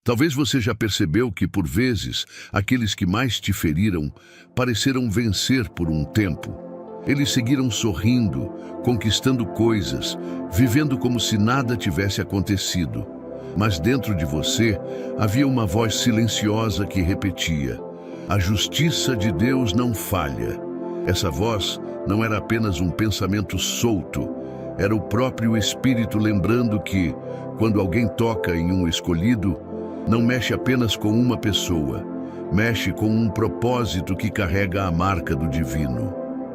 Talvez você já percebeu que, por vezes, aqueles que mais te feriram pareceram vencer por um tempo. Eles seguiram sorrindo, conquistando coisas, vivendo como se nada tivesse acontecido. Mas dentro de você havia uma voz silenciosa que repetia: a justiça de Deus não falha. Essa voz não era apenas um pensamento solto, era o próprio Espírito lembrando que, quando alguém toca em um escolhido, não mexe apenas com uma pessoa, mexe com um propósito que carrega a marca do divino.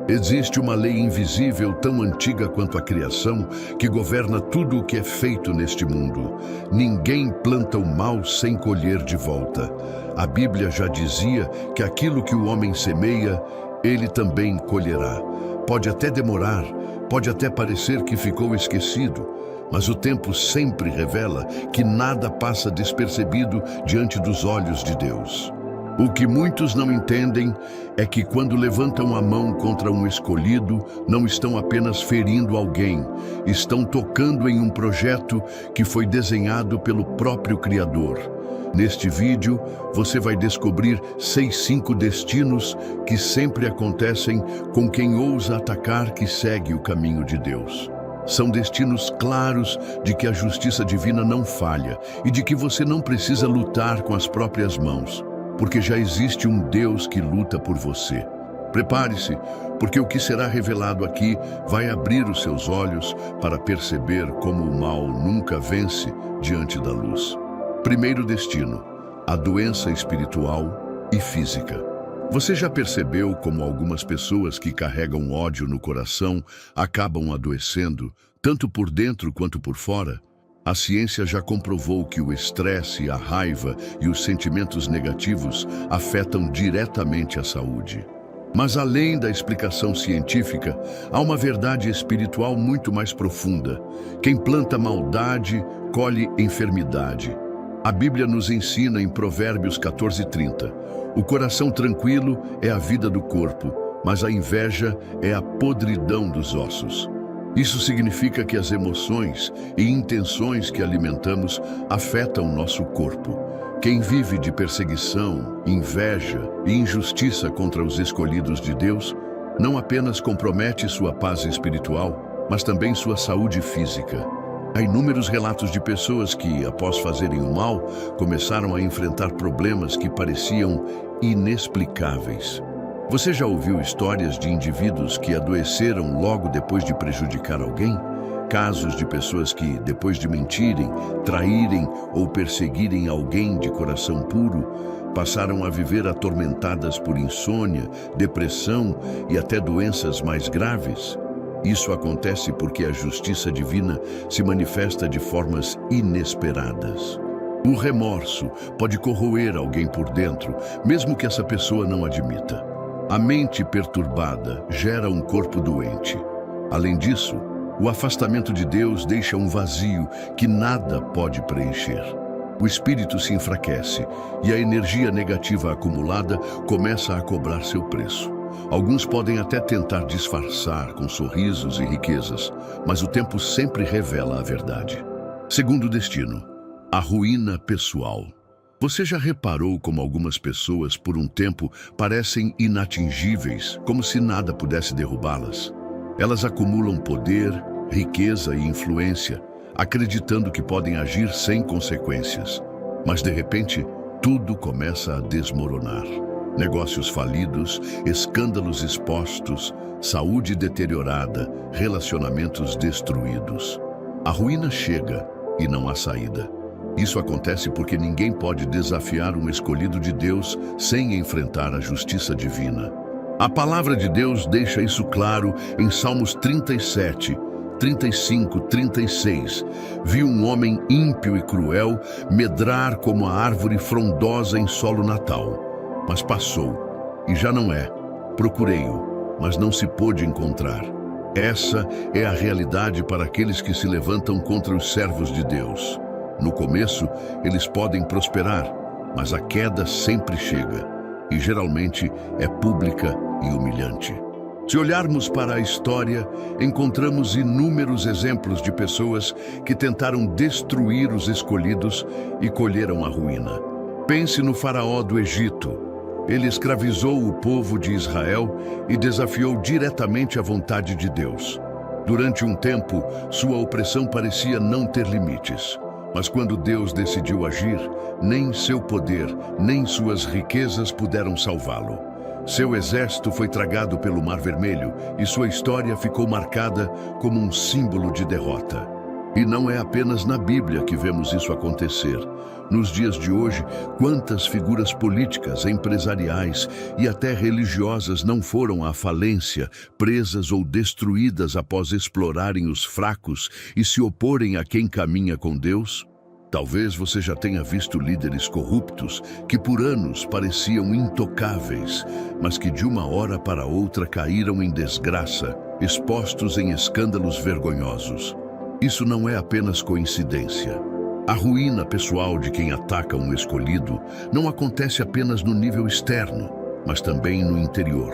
Existe uma lei invisível tão antiga quanto a criação que governa tudo o que é feito neste mundo. Ninguém planta o mal sem colher de volta. A Bíblia já dizia que aquilo que o homem semeia, ele também colherá. Pode até demorar, pode até parecer que ficou esquecido, mas o tempo sempre revela que nada passa despercebido diante dos olhos de Deus. O que muitos não entendem é que quando levantam a mão contra um escolhido, não estão apenas ferindo alguém, estão tocando em um projeto que foi desenhado pelo próprio Criador. Neste vídeo, você vai descobrir 5 destinos que sempre acontecem com quem ousa atacar que segue o caminho de Deus. São destinos claros de que a justiça divina não falha e de que você não precisa lutar com as próprias mãos, porque já existe um Deus que luta por você. Prepare-se, porque o que será revelado aqui vai abrir os seus olhos para perceber como o mal nunca vence diante da luz. Primeiro destino: a doença espiritual e física. Você já percebeu como algumas pessoas que carregam ódio no coração acabam adoecendo, tanto por dentro quanto por fora? A ciência já comprovou que o estresse, a raiva e os sentimentos negativos afetam diretamente a saúde. Mas além da explicação científica, há uma verdade espiritual muito mais profunda. Quem planta maldade, colhe enfermidade. A Bíblia nos ensina em Provérbios 14:30. O coração tranquilo é a vida do corpo, mas a inveja é a podridão dos ossos. Isso significa que as emoções e intenções que alimentamos afetam nosso corpo. Quem vive de perseguição, inveja e injustiça contra os escolhidos de Deus, não apenas compromete sua paz espiritual, mas também sua saúde física. Há inúmeros relatos de pessoas que, após fazerem o mal, começaram a enfrentar problemas que pareciam inexplicáveis. Você já ouviu histórias de indivíduos que adoeceram logo depois de prejudicar alguém? Casos de pessoas que, depois de mentirem, traírem ou perseguirem alguém de coração puro, passaram a viver atormentadas por insônia, depressão e até doenças mais graves? Isso acontece porque a justiça divina se manifesta de formas inesperadas. O remorso pode corroer alguém por dentro, mesmo que essa pessoa não admita. A mente perturbada gera um corpo doente. Além disso, o afastamento de Deus deixa um vazio que nada pode preencher. O espírito se enfraquece e a energia negativa acumulada começa a cobrar seu preço. Alguns podem até tentar disfarçar com sorrisos e riquezas, mas o tempo sempre revela a verdade. Segundo destino: a ruína pessoal. Você já reparou como algumas pessoas, por um tempo, parecem inatingíveis, como se nada pudesse derrubá-las? Elas acumulam poder, riqueza e influência, acreditando que podem agir sem consequências. Mas, de repente, tudo começa a desmoronar. Negócios falidos, escândalos expostos, saúde deteriorada, relacionamentos destruídos. A ruína chega e não há saída. Isso acontece porque ninguém pode desafiar um escolhido de Deus sem enfrentar a justiça divina. A palavra de Deus deixa isso claro em Salmos 37, 35, 36. Vi um homem ímpio e cruel medrar como a árvore frondosa em solo natal. Mas passou, e já não é. Procurei-o, mas não se pôde encontrar. Essa é a realidade para aqueles que se levantam contra os servos de Deus. No começo, eles podem prosperar, mas a queda sempre chega, e geralmente é pública e humilhante. Se olharmos para a história, encontramos inúmeros exemplos de pessoas que tentaram destruir os escolhidos e colheram a ruína. Pense no faraó do Egito. Ele escravizou o povo de Israel e desafiou diretamente a vontade de Deus. Durante um tempo, sua opressão parecia não ter limites. Mas quando Deus decidiu agir, nem seu poder, nem suas riquezas puderam salvá-lo. Seu exército foi tragado pelo Mar Vermelho e sua história ficou marcada como um símbolo de derrota. E não é apenas na Bíblia que vemos isso acontecer. Nos dias de hoje, quantas figuras políticas, empresariais e até religiosas não foram à falência, presas ou destruídas após explorarem os fracos e se oporem a quem caminha com Deus? Talvez você já tenha visto líderes corruptos que por anos pareciam intocáveis, mas que de uma hora para outra caíram em desgraça, expostos em escândalos vergonhosos. Isso não é apenas coincidência. A ruína pessoal de quem ataca um escolhido não acontece apenas no nível externo, mas também no interior.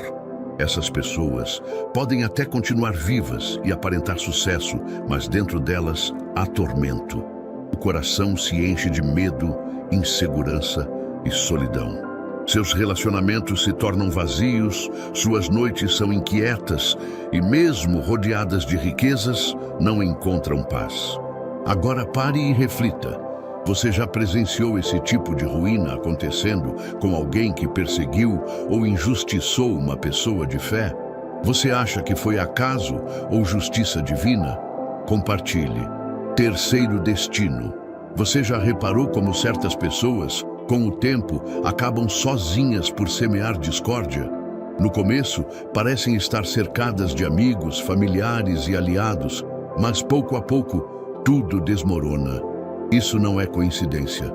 Essas pessoas podem até continuar vivas e aparentar sucesso, mas dentro delas há tormento. O coração se enche de medo, insegurança e solidão. Seus relacionamentos se tornam vazios, suas noites são inquietas e, mesmo rodeadas de riquezas, não encontram paz. Agora pare e reflita. Você já presenciou esse tipo de ruína acontecendo com alguém que perseguiu ou injustiçou uma pessoa de fé? Você acha que foi acaso ou justiça divina? Compartilhe. Terceiro destino. Você já reparou como certas pessoas, com o tempo, acabam sozinhas por semear discórdia? No começo, parecem estar cercadas de amigos, familiares e aliados, mas pouco a pouco, tudo desmorona. Isso não é coincidência.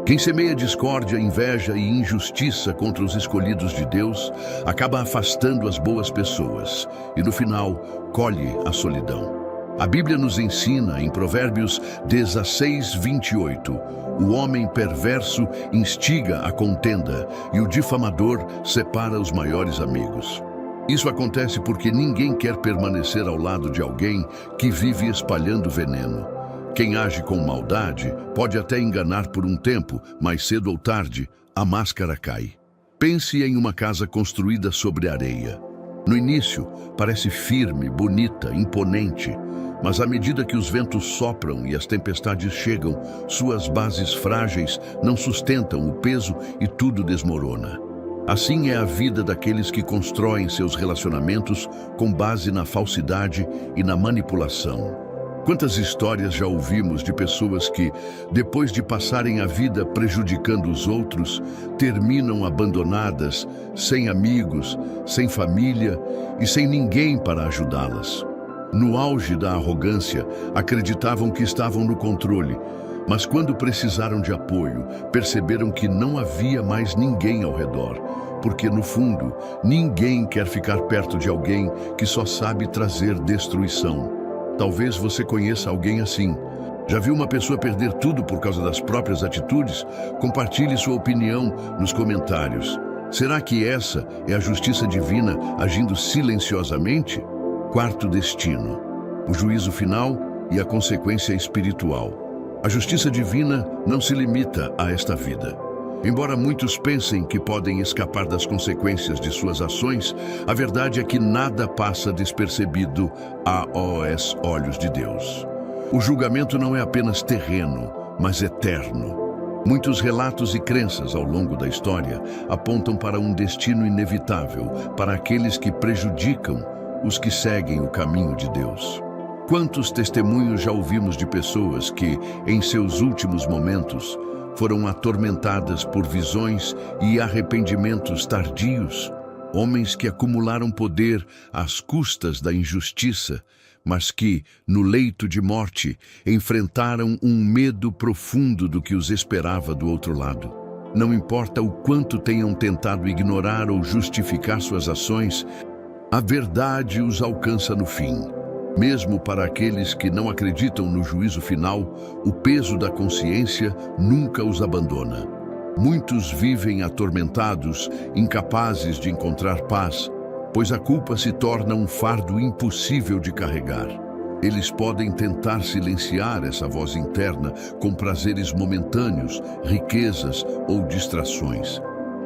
Quem semeia discórdia, inveja e injustiça contra os escolhidos de Deus, acaba afastando as boas pessoas e, no final, colhe a solidão. A Bíblia nos ensina, em Provérbios 16:28, o homem perverso instiga a contenda e o difamador separa os maiores amigos. Isso acontece porque ninguém quer permanecer ao lado de alguém que vive espalhando veneno. Quem age com maldade pode até enganar por um tempo, mas cedo ou tarde, a máscara cai. Pense em uma casa construída sobre areia. No início, parece firme, bonita, imponente, mas à medida que os ventos sopram e as tempestades chegam, suas bases frágeis não sustentam o peso e tudo desmorona. Assim é a vida daqueles que constroem seus relacionamentos com base na falsidade e na manipulação. Quantas histórias já ouvimos de pessoas que, depois de passarem a vida prejudicando os outros, terminam abandonadas, sem amigos, sem família e sem ninguém para ajudá-las? No auge da arrogância, acreditavam que estavam no controle, mas quando precisaram de apoio, perceberam que não havia mais ninguém ao redor, porque no fundo, ninguém quer ficar perto de alguém que só sabe trazer destruição. Talvez você conheça alguém assim. Já viu uma pessoa perder tudo por causa das próprias atitudes? Compartilhe sua opinião nos comentários. Será que essa é a justiça divina agindo silenciosamente? Quarto destino, o juízo final e a consequência espiritual. A justiça divina não se limita a esta vida. Embora muitos pensem que podem escapar das consequências de suas ações, a verdade é que nada passa despercebido aos olhos de Deus. O julgamento não é apenas terreno, mas eterno. Muitos relatos e crenças ao longo da história apontam para um destino inevitável para aqueles que prejudicam os que seguem o caminho de Deus. Quantos testemunhos já ouvimos de pessoas que, em seus últimos momentos, foram atormentadas por visões e arrependimentos tardios? Homens que acumularam poder às custas da injustiça, mas que, no leito de morte, enfrentaram um medo profundo do que os esperava do outro lado. Não importa o quanto tenham tentado ignorar ou justificar suas ações, a verdade os alcança no fim. Mesmo para aqueles que não acreditam no juízo final, o peso da consciência nunca os abandona. Muitos vivem atormentados, incapazes de encontrar paz, pois a culpa se torna um fardo impossível de carregar. Eles podem tentar silenciar essa voz interna com prazeres momentâneos, riquezas ou distrações.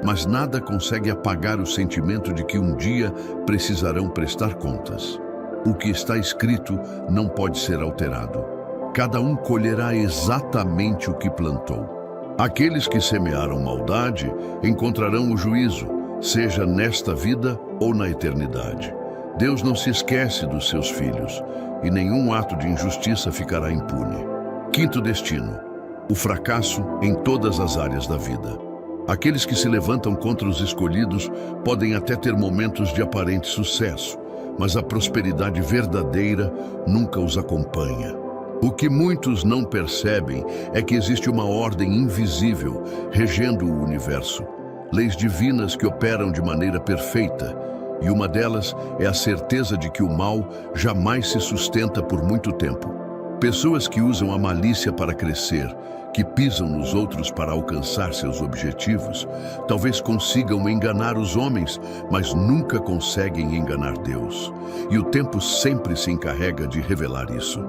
Mas nada consegue apagar o sentimento de que um dia precisarão prestar contas. O que está escrito não pode ser alterado. Cada um colherá exatamente o que plantou. Aqueles que semearam maldade encontrarão o juízo, seja nesta vida ou na eternidade. Deus não se esquece dos seus filhos, e nenhum ato de injustiça ficará impune. Quinto destino: o fracasso em todas as áreas da vida. Aqueles que se levantam contra os escolhidos podem até ter momentos de aparente sucesso, mas a prosperidade verdadeira nunca os acompanha. O que muitos não percebem é que existe uma ordem invisível regendo o universo, leis divinas que operam de maneira perfeita, e uma delas é a certeza de que o mal jamais se sustenta por muito tempo. Pessoas que usam a malícia para crescer, que pisam nos outros para alcançar seus objetivos, talvez consigam enganar os homens, mas nunca conseguem enganar Deus. E o tempo sempre se encarrega de revelar isso.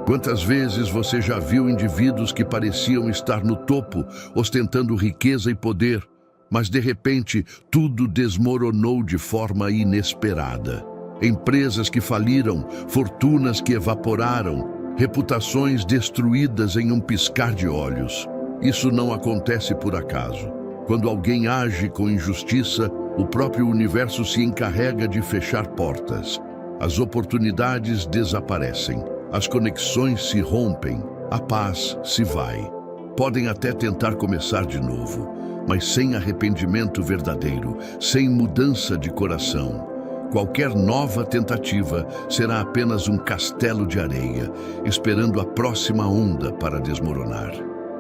Quantas vezes você já viu indivíduos que pareciam estar no topo, ostentando riqueza e poder, mas de repente tudo desmoronou de forma inesperada? Empresas que faliram, fortunas que evaporaram, reputações destruídas em um piscar de olhos. Isso não acontece por acaso. Quando alguém age com injustiça, o próprio universo se encarrega de fechar portas. As oportunidades desaparecem, as conexões se rompem, a paz se vai. Podem até tentar começar de novo, mas sem arrependimento verdadeiro, sem mudança de coração. Qualquer nova tentativa será apenas um castelo de areia, esperando a próxima onda para desmoronar.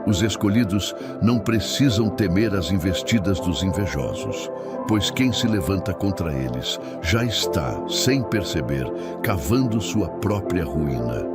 Os escolhidos não precisam temer as investidas dos invejosos, pois quem se levanta contra eles já está, sem perceber, cavando sua própria ruína.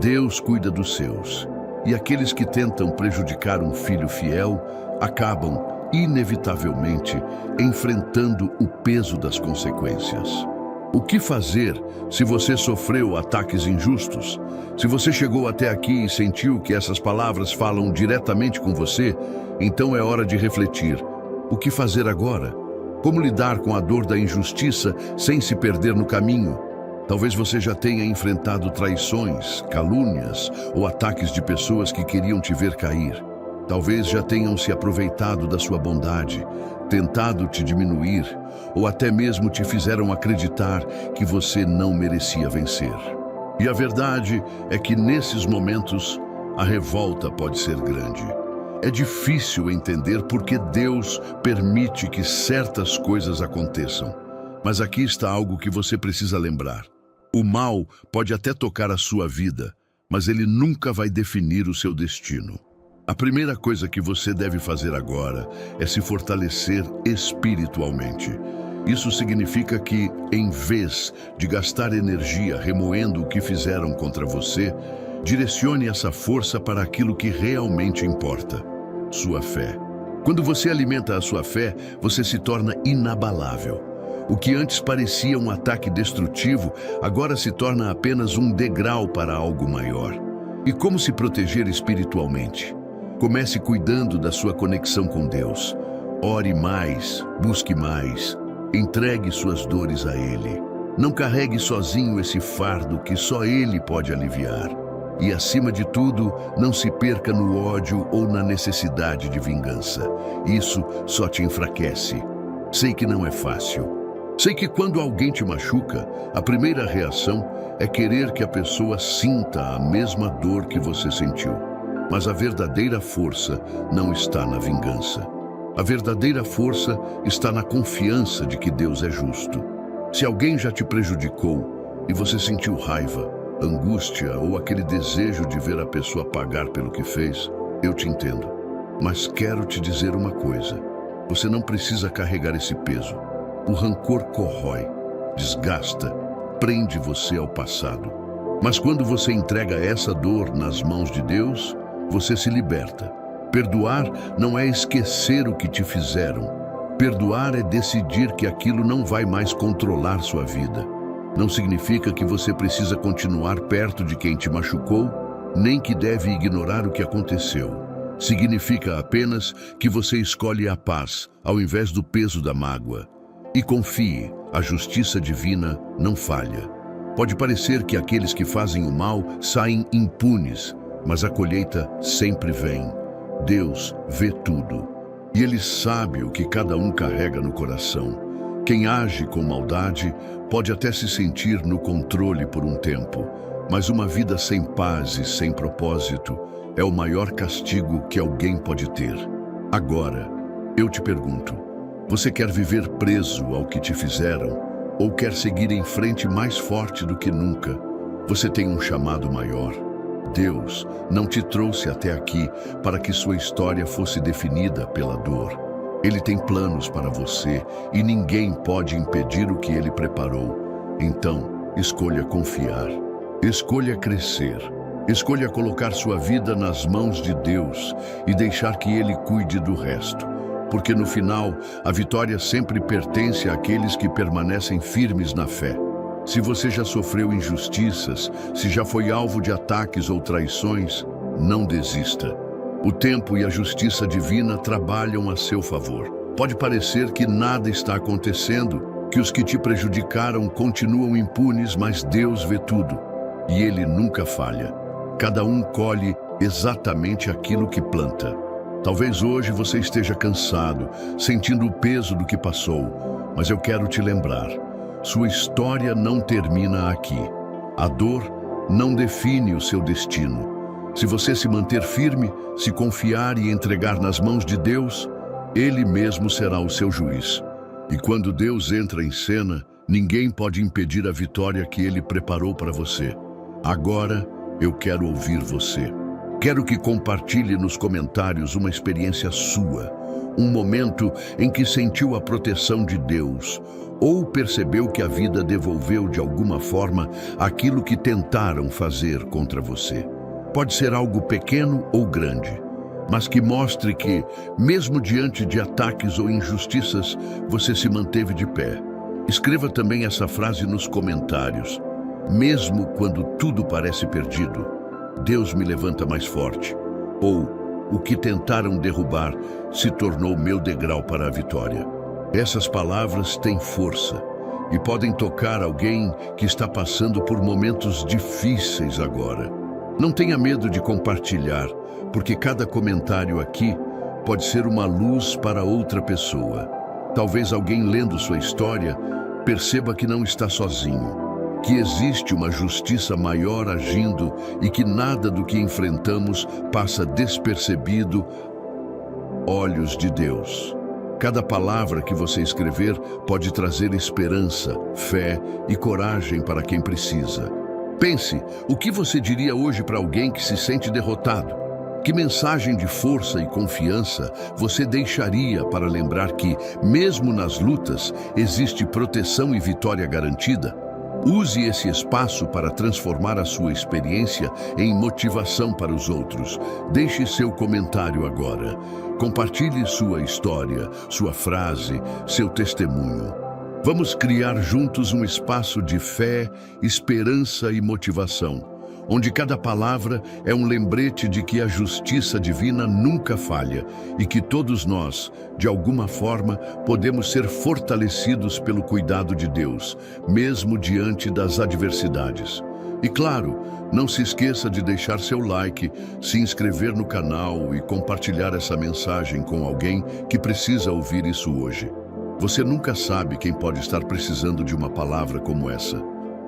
Deus cuida dos seus, e aqueles que tentam prejudicar um filho fiel acabam, inevitavelmente, enfrentando o peso das consequências. O que fazer se você sofreu ataques injustos? Se você chegou até aqui e sentiu que essas palavras falam diretamente com você, então é hora de refletir. O que fazer agora? Como lidar com a dor da injustiça sem se perder no caminho? Talvez você já tenha enfrentado traições, calúnias ou ataques de pessoas que queriam te ver cair. Talvez já tenham se aproveitado da sua bondade, tentado te diminuir, ou até mesmo te fizeram acreditar que você não merecia vencer. E a verdade é que nesses momentos, a revolta pode ser grande. É difícil entender por que Deus permite que certas coisas aconteçam. Mas aqui está algo que você precisa lembrar. O mal pode até tocar a sua vida, mas ele nunca vai definir o seu destino. A primeira coisa que você deve fazer agora é se fortalecer espiritualmente. Isso significa que, em vez de gastar energia remoendo o que fizeram contra você, direcione essa força para aquilo que realmente importa: sua fé. Quando você alimenta a sua fé, você se torna inabalável. O que antes parecia um ataque destrutivo, agora se torna apenas um degrau para algo maior. E como se proteger espiritualmente? Comece cuidando da sua conexão com Deus. Ore mais, busque mais, entregue suas dores a Ele. Não carregue sozinho esse fardo que só Ele pode aliviar. E, acima de tudo, não se perca no ódio ou na necessidade de vingança. Isso só te enfraquece. Sei que não é fácil. Sei que quando alguém te machuca, a primeira reação é querer que a pessoa sinta a mesma dor que você sentiu. Mas a verdadeira força não está na vingança. A verdadeira força está na confiança de que Deus é justo. Se alguém já te prejudicou e você sentiu raiva, angústia ou aquele desejo de ver a pessoa pagar pelo que fez, eu te entendo. Mas quero te dizer uma coisa: você não precisa carregar esse peso. O rancor corrói, desgasta, prende você ao passado. Mas quando você entrega essa dor nas mãos de Deus, você se liberta. Perdoar não é esquecer o que te fizeram, Perdoar é decidir que aquilo não vai mais controlar sua vida. Não significa que você precisa continuar perto de quem te machucou, nem que deve ignorar o que aconteceu. Significa apenas que você escolhe a paz, ao invés do peso da mágoa. E confie, a justiça divina não falha. Pode parecer que aqueles que fazem o mal saem impunes, mas a colheita sempre vem. Deus vê tudo. E Ele sabe o que cada um carrega no coração. Quem age com maldade pode até se sentir no controle por um tempo, mas uma vida sem paz e sem propósito é o maior castigo que alguém pode ter. Agora, eu te pergunto, você quer viver preso ao que te fizeram ou quer seguir em frente mais forte do que nunca? Você tem um chamado maior. Deus não te trouxe até aqui para que sua história fosse definida pela dor. Ele tem planos para você e ninguém pode impedir o que Ele preparou. Então, escolha confiar. Escolha crescer. Escolha colocar sua vida nas mãos de Deus e deixar que Ele cuide do resto. Porque no final, a vitória sempre pertence àqueles que permanecem firmes na fé. Se você já sofreu injustiças, se já foi alvo de ataques ou traições, não desista. O tempo e a justiça divina trabalham a seu favor. Pode parecer que nada está acontecendo, que os que te prejudicaram continuam impunes, mas Deus vê tudo. E Ele nunca falha. Cada um colhe exatamente aquilo que planta. Talvez hoje você esteja cansado, sentindo o peso do que passou, mas eu quero te lembrar. Sua história não termina aqui. A dor não define o seu destino. Se você se manter firme, se confiar e entregar nas mãos de Deus, Ele mesmo será o seu juiz. E quando Deus entra em cena, ninguém pode impedir a vitória que Ele preparou para você. Agora, eu quero ouvir você. Quero que compartilhe nos comentários uma experiência sua, um momento em que sentiu a proteção de Deus, ou percebeu que a vida devolveu de alguma forma aquilo que tentaram fazer contra você. Pode ser algo pequeno ou grande, mas que mostre que, mesmo diante de ataques ou injustiças, você se manteve de pé. Escreva também essa frase nos comentários. Mesmo quando tudo parece perdido, Deus me levanta mais forte. Ou, o que tentaram derrubar se tornou meu degrau para a vitória. Essas palavras têm força e podem tocar alguém que está passando por momentos difíceis agora. Não tenha medo de compartilhar, porque cada comentário aqui pode ser uma luz para outra pessoa. Talvez alguém lendo sua história perceba que não está sozinho, que existe uma justiça maior agindo e que nada do que enfrentamos passa despercebido aos olhos de Deus. Cada palavra que você escrever pode trazer esperança, fé e coragem para quem precisa. Pense, o que você diria hoje para alguém que se sente derrotado? Que mensagem de força e confiança você deixaria para lembrar que, mesmo nas lutas, existe proteção e vitória garantida? Use esse espaço para transformar a sua experiência em motivação para os outros. Deixe seu comentário agora. Compartilhe sua história, sua frase, seu testemunho. Vamos criar juntos um espaço de fé, esperança e motivação, onde cada palavra é um lembrete de que a justiça divina nunca falha e que todos nós, de alguma forma, podemos ser fortalecidos pelo cuidado de Deus, mesmo diante das adversidades. E claro, não se esqueça de deixar seu like, se inscrever no canal e compartilhar essa mensagem com alguém que precisa ouvir isso hoje. Você nunca sabe quem pode estar precisando de uma palavra como essa.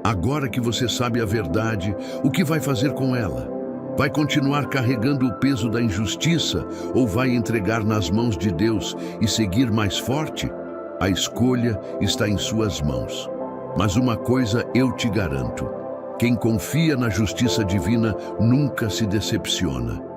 Agora que você sabe a verdade, o que vai fazer com ela? Vai continuar carregando o peso da injustiça ou vai entregar nas mãos de Deus e seguir mais forte? A escolha está em suas mãos. Mas uma coisa eu te garanto: quem confia na justiça divina nunca se decepciona.